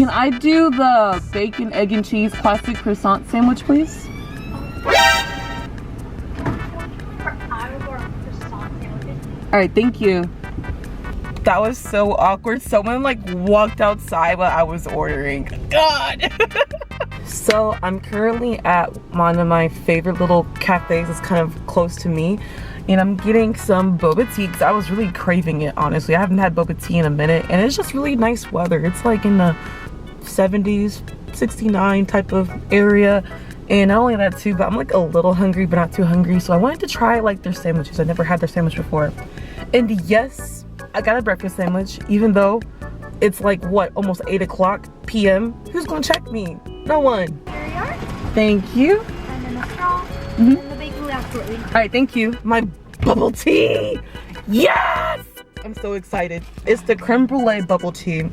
Can I do the bacon, egg, and cheese classic croissant sandwich, please? Alright, thank you. That was so awkward. Someone like walked outside while I was ordering. God! So I'm currently at one of my favorite little cafes. It's kind of close to me. And I'm getting some boba tea because I was really craving it, honestly. I haven't had boba tea in a minute. And it's just really nice weather. It's like in the 70s, 69 type of area. And not only that too, but I'm like a little hungry, but not too hungry. So I wanted to try like their sandwiches. I never had their sandwich before. And yes, I got a breakfast sandwich, even though it's like what, almost 8 o'clock p.m. Who's gonna check me? No one. Here you are. Thank you. And then a straw. And the bacon will be absolutely. All right, thank you. My bubble tea. Yes! I'm so excited. It's the creme brulee bubble tea.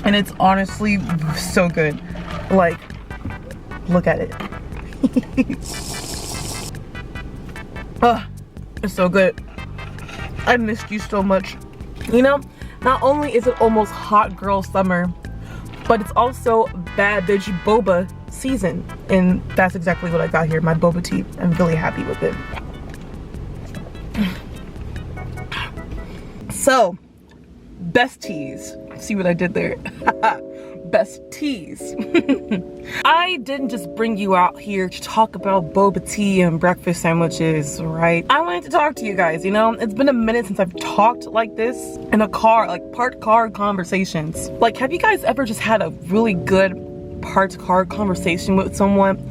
And it's honestly so good. Like, look at it. Oh, it's so good. I missed you so much. You know, not only is it almost hot girl summer, but it's also bad bitch boba season. And that's exactly what I got here, my boba tea. I'm really happy with it. So, best teas. See what I did there? Best teas. I didn't just bring you out here to talk about boba tea and breakfast sandwiches, right? I wanted to talk to you guys, you know? It's been a minute since I've talked like this in a car, like parked car conversations. Like, have you guys ever just had a really good parked car conversation with someone?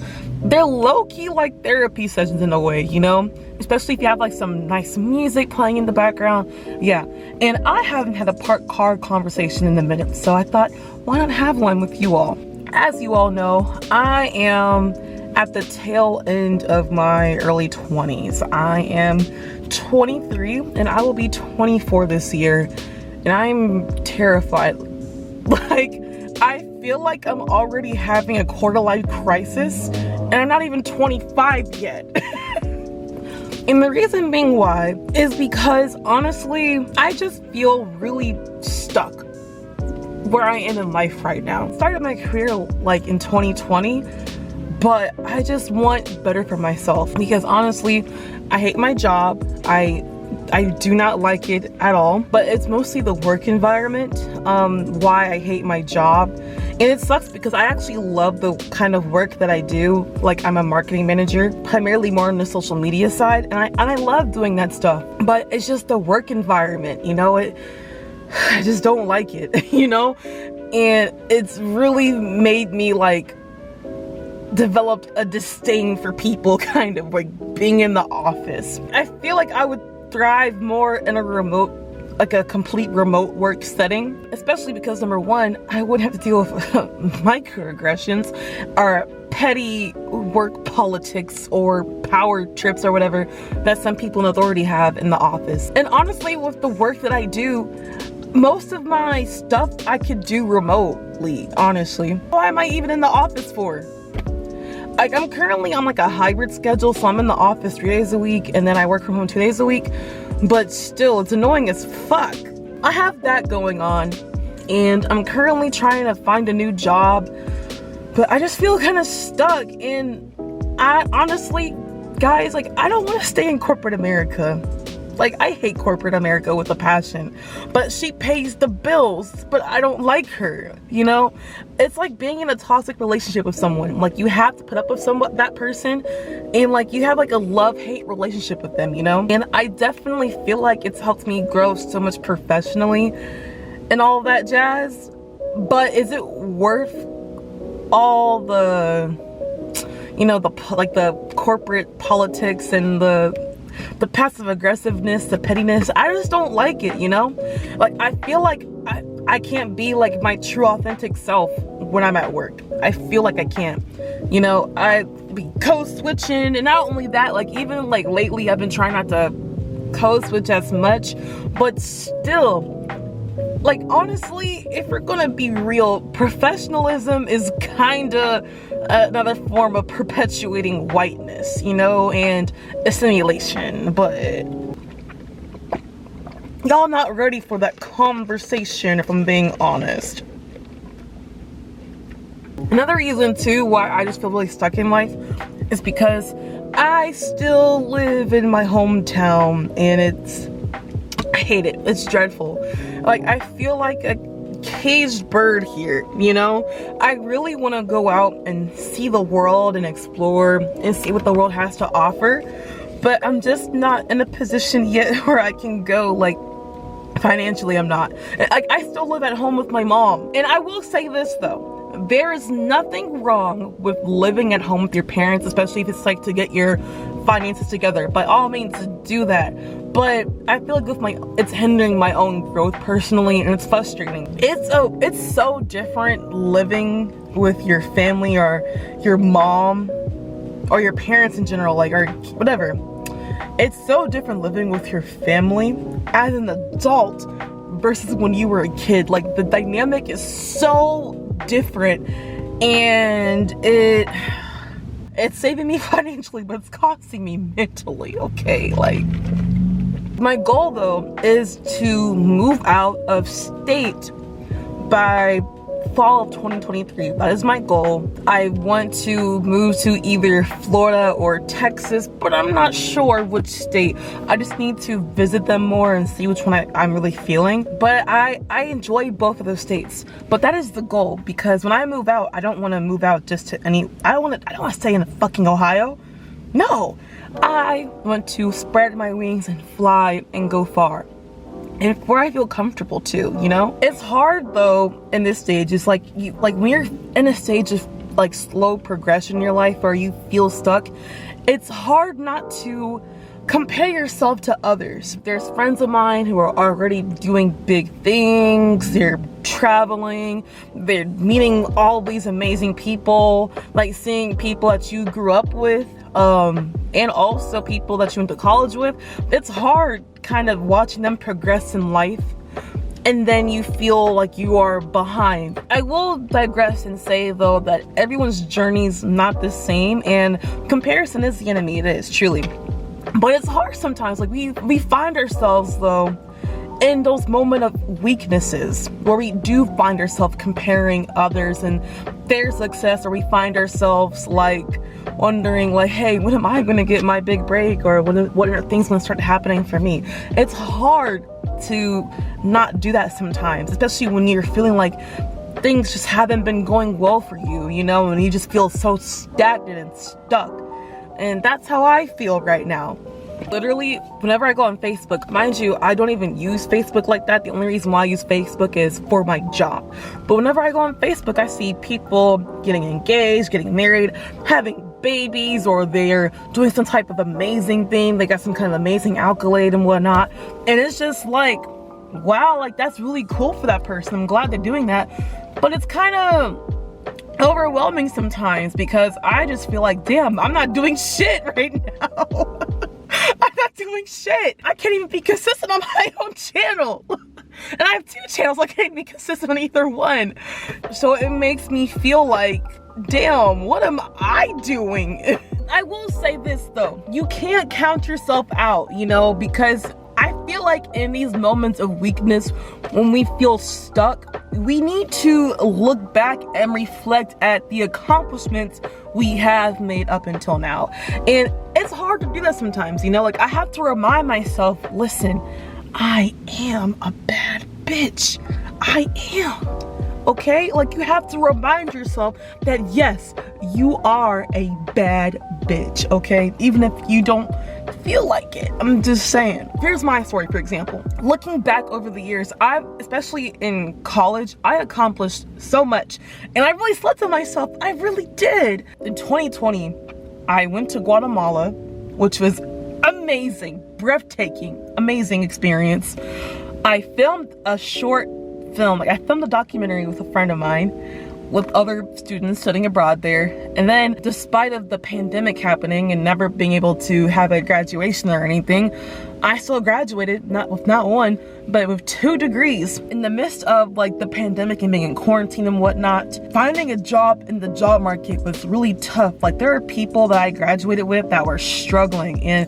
They're low-key like therapy sessions in a way, you know? Especially if you have like some nice music playing in the background. Yeah, and I haven't had a parked car conversation in a minute, so I thought, why not have one with you all? As you all know, I am at the tail end of my early 20s. I am 23 and I will be 24 this year, and I'm terrified. Like, I feel like I'm already having a quarter-life crisis and I'm not even 25 yet. And the reason being why is because honestly, I just feel really stuck where I am in life right now. I started my career like in 2020, but I just want better for myself because honestly, I hate my job. I do not like it at all, but it's mostly the work environment, why I hate my job. And it sucks because I actually love the kind of work that I do. Like, I'm a marketing manager, primarily more on the social media side, and I love doing that stuff. But it's just the work environment, you know, I just don't like it, you know? And it's really made me like develop a disdain for people, kind of like being in the office. I feel like I would thrive more in a remote, like a complete remote work setting, especially because number one, I wouldn't have to deal with microaggressions or petty work politics or power trips or whatever that some people in authority have in the office. And honestly, with the work that I do, most of my stuff I could do remotely, honestly. Why am I even in the office for? Like, I'm currently on like a hybrid schedule, so I'm in the office 3 days a week and then I work from home 2 days a week, but still, it's annoying as fuck. I have that going on, and I'm currently trying to find a new job, but I just feel kind of stuck. And I honestly, guys, like, I don't want to stay in corporate America. Like, I hate corporate America with a passion, but she pays the bills, but I don't like her, you know? It's like being in a toxic relationship with someone. Like, you have to put up with that person, and like, you have like a love-hate relationship with them, you know? And I definitely feel like it's helped me grow so much professionally and all that jazz, but is it worth all the, you know, the corporate politics and the passive aggressiveness, the pettiness? I just don't like it, you know? Like, I feel like I can't be like my true authentic self when I'm at work. I feel like I can't, you know? I be code switching, and not only that, like, even like lately I've been trying not to code switch as much, but still, like, honestly, if we're gonna be real, professionalism is kinda another form of perpetuating whiteness, you know, and assimilation. But y'all not ready for that conversation, if I'm being honest. Another reason too why I just feel really stuck in life is because I still live in my hometown, and I hate it. It's dreadful. Like, I feel like a caged bird here, you know? I really want to go out and see the world and explore and see what the world has to offer, but I'm just not in a position yet where I can go. Like, financially, I'm not. I still live at home with my mom. And I will say this though, there is nothing wrong with living at home with your parents, especially if it's like to get your finances together. By all means, do that. But I feel like it's hindering my own growth personally, and it's frustrating. It's so different living with your family or your mom or your parents in general, like, or whatever. It's so different living with your family as an adult versus when you were a kid. Like, the dynamic is so different, and it's saving me financially, but it's costing me mentally, okay? Like, my goal though is to move out of state by fall of 2023. That is my goal. I want to move to either Florida or Texas, but I'm not sure which state. I just need to visit them more and see which one I'm really feeling. But I enjoy both of those states. But that is the goal, because when I move out, I don't want to move out just to I don't want to stay in fucking Ohio. No, I want to spread my wings and fly and go far. And where I feel comfortable too, you know? It's hard though in this stage. It's like when you're in a stage of like slow progression in your life or you feel stuck, it's hard not to compare yourself to others. There's friends of mine who are already doing big things, they're traveling, they're meeting all these amazing people, like seeing people that you grew up with, and also people that you went to college with. It's hard kind of watching them progress in life, and then you feel like you are behind. I will digress and say though that everyone's journey's not the same, and comparison is the enemy. It is, truly. But it's hard sometimes. Like, we find ourselves though in those moments of weaknesses where we do find ourselves comparing others and their success, or we find ourselves like wondering like, hey, when am I gonna get my big break, or what are things gonna start happening for me? It's hard to not do that sometimes, especially when you're feeling like things just haven't been going well for you, you know, and you just feel so stagnant and stuck. And that's how I feel right now. Literally, whenever I go on Facebook, mind you, I don't even use Facebook like that. The only reason why I use Facebook is for my job. But whenever I go on Facebook, I see people getting engaged, getting married, having babies, or they're doing some type of amazing thing. They got some kind of amazing accolade and whatnot. And it's just like, wow, like, that's really cool for that person. I'm glad they're doing that. But it's kind of overwhelming sometimes, because I just feel like, damn, I'm not doing shit right now. I'm not doing shit. I can't even be consistent on my own channel. And I have 2 channels. I can't be consistent on either one. So it makes me feel like, damn, what am I doing? I will say this though, you can't count yourself out, you know, because I feel like in these moments of weakness, when we feel stuck, we need to look back and reflect at the accomplishments we have made up until now. And it's hard to do that sometimes, you know, like, I have to remind myself, listen, I am a bad bitch. I am. Okay? Like, you have to remind yourself that yes, you are a bad bitch, okay? Even if you don't feel like it. I'm just saying. Here's my story, for example. Looking back over the years, especially in college, I accomplished so much, and I really slept on myself. I really did. In 2020, I went to Guatemala, which was amazing, breathtaking, amazing experience. I filmed a short film. Like, I filmed a documentary with a friend of mine, with other students studying abroad there. And then, despite of the pandemic happening and never being able to have a graduation or anything, I still graduated, not with not 1, but with 2 degrees. In the midst of like the pandemic and being in quarantine and whatnot, finding a job in the job market was really tough. Like, there are people that I graduated with that were struggling,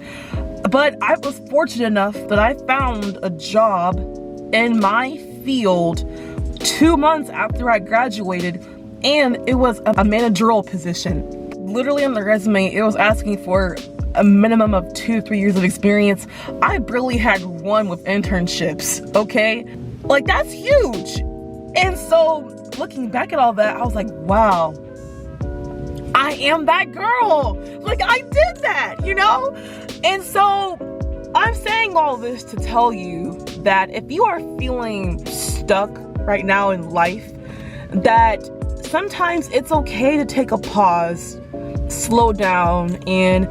but I was fortunate enough that I found a job in my field 2 months after I graduated, and it was a managerial position. Literally on the resume, it was asking for a minimum of 2-3 years of experience. I barely had 1 with internships, okay? Like, that's huge. And so looking back at all that, I was like, wow, I am that girl. Like, I did that, you know? And so I'm saying all this to tell you that if you are feeling stuck right now in life, that sometimes it's okay to take a pause, slow down, and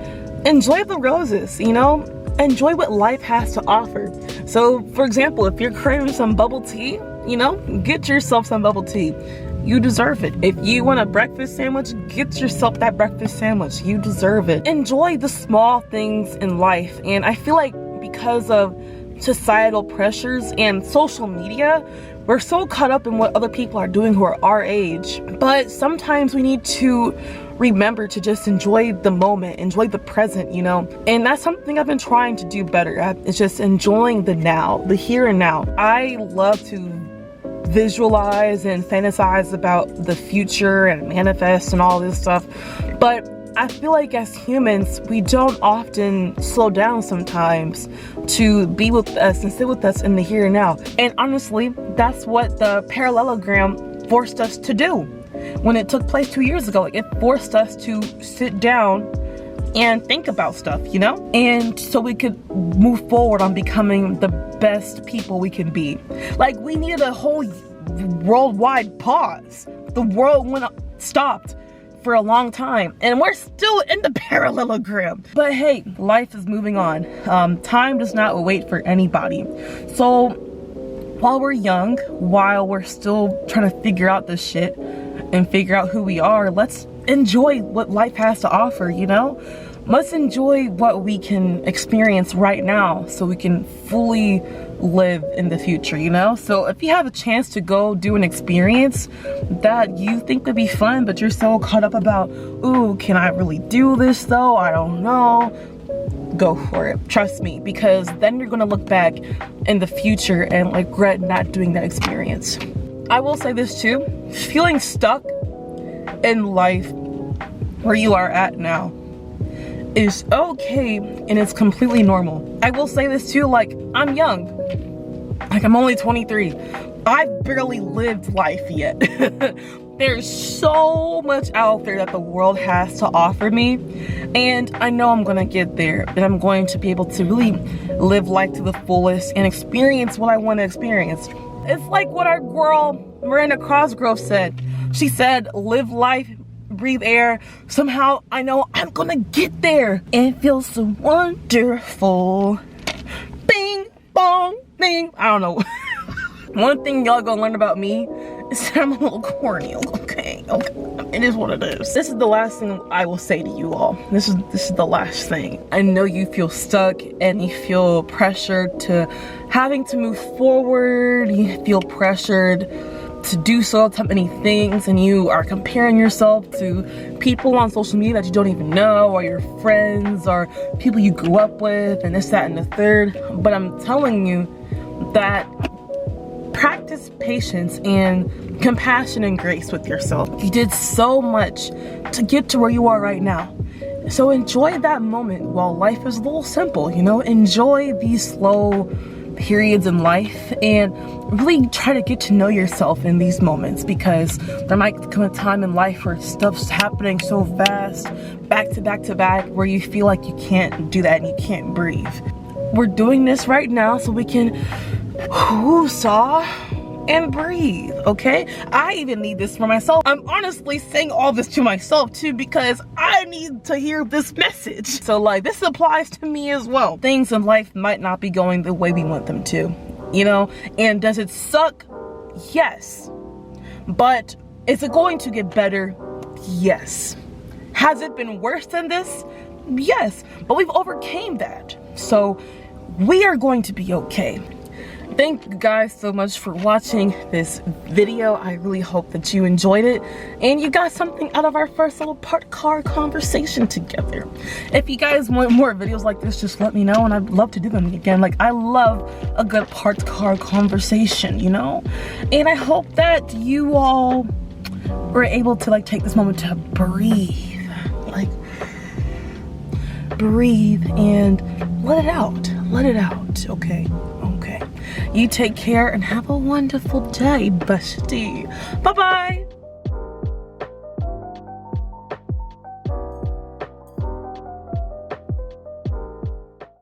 enjoy the roses, you know? Enjoy what life has to offer. So, for example, if you're craving some bubble tea, you know, get yourself some bubble tea. You deserve it. If you want a breakfast sandwich, get yourself that breakfast sandwich. You deserve it. Enjoy the small things in life. And I feel like because of societal pressures and social media, we're so caught up in what other people are doing who are our age. But sometimes we need to remember to just enjoy the moment, enjoy the present, you know? And that's something I've been trying to do better at. It's just enjoying the now, the here and now. I love to visualize and fantasize about the future and manifest and all this stuff, but I feel like as humans, we don't often slow down sometimes to be with us and sit with us in the here and now. And honestly, that's what the parallelogram forced us to do when it took place 2 years ago. Like, it forced us to sit down and think about stuff, you know? And so we could move forward on becoming the best people we can be. Like, we needed a whole worldwide pause. The world stopped for a long time, and we're still in the parallelogram. But hey, life is moving on. Time does not wait for anybody. So while we're young, while we're still trying to figure out this shit and figure out who we are, let's enjoy what life has to offer, you know? Let's enjoy what we can experience right now so we can fully live in the future, you know? So if you have a chance to go do an experience that you think would be fun, but you're so caught up about, ooh, can I really do this though? I don't know. Go for it. Trust me, because then you're gonna look back in the future and regret not doing that experience. I will say this too, feeling stuck in life where you are at now is okay, and it's completely normal. I will say this too, like, I'm young. Like, I'm only 23. I've barely lived life yet. There's so much out there that the world has to offer me, and I know I'm gonna get there, and I'm going to be able to really live life to the fullest and experience what I want to experience. It's like what our girl Miranda Cosgrove said. She said, live life, breathe air. Somehow I know I'm gonna get there. It feels so wonderful. Bing, bong, bing. I don't know. One thing y'all gonna learn about me is that I'm a little corny, okay? It is what it is. This is the last thing I will say to you all. This is the last thing. I know you feel stuck and you feel pressured to having to move forward. You feel pressured to do so many things, and you are comparing yourself to people on social media that you don't even know, or your friends, or people you grew up with, and this, that, and the third. But I'm telling you that practice patience and compassion and grace with yourself. You did so much to get to where you are right now. So enjoy that moment while life is a little simple, you know? Enjoy these slow periods in life and really try to get to know yourself in these moments, because there might come a time in life where stuff's happening so fast, back to back to back, where you feel like you can't do that and you can't breathe. We're doing this right now so we can whoo-saw and breathe, okay? I even need this for myself. I'm honestly saying all this to myself too, because I need to hear this message. So like, this applies to me as well. Things in life might not be going the way we want them to, you know? And does it suck? Yes. But is it going to get better? Yes. Has it been worse than this? Yes. But we've overcame that. So we are going to be okay. Thank you guys so much for watching this video. I really hope that you enjoyed it and you got something out of our first little part car conversation together. If you guys want more videos like this, just let me know and I'd love to do them again. Like, I love a good part car conversation, you know? And I hope that you all we're able to like take this moment to breathe. Like breathe and let it out. Let it out. Okay. Okay. You take care and have a wonderful day, bestie. Bye-bye.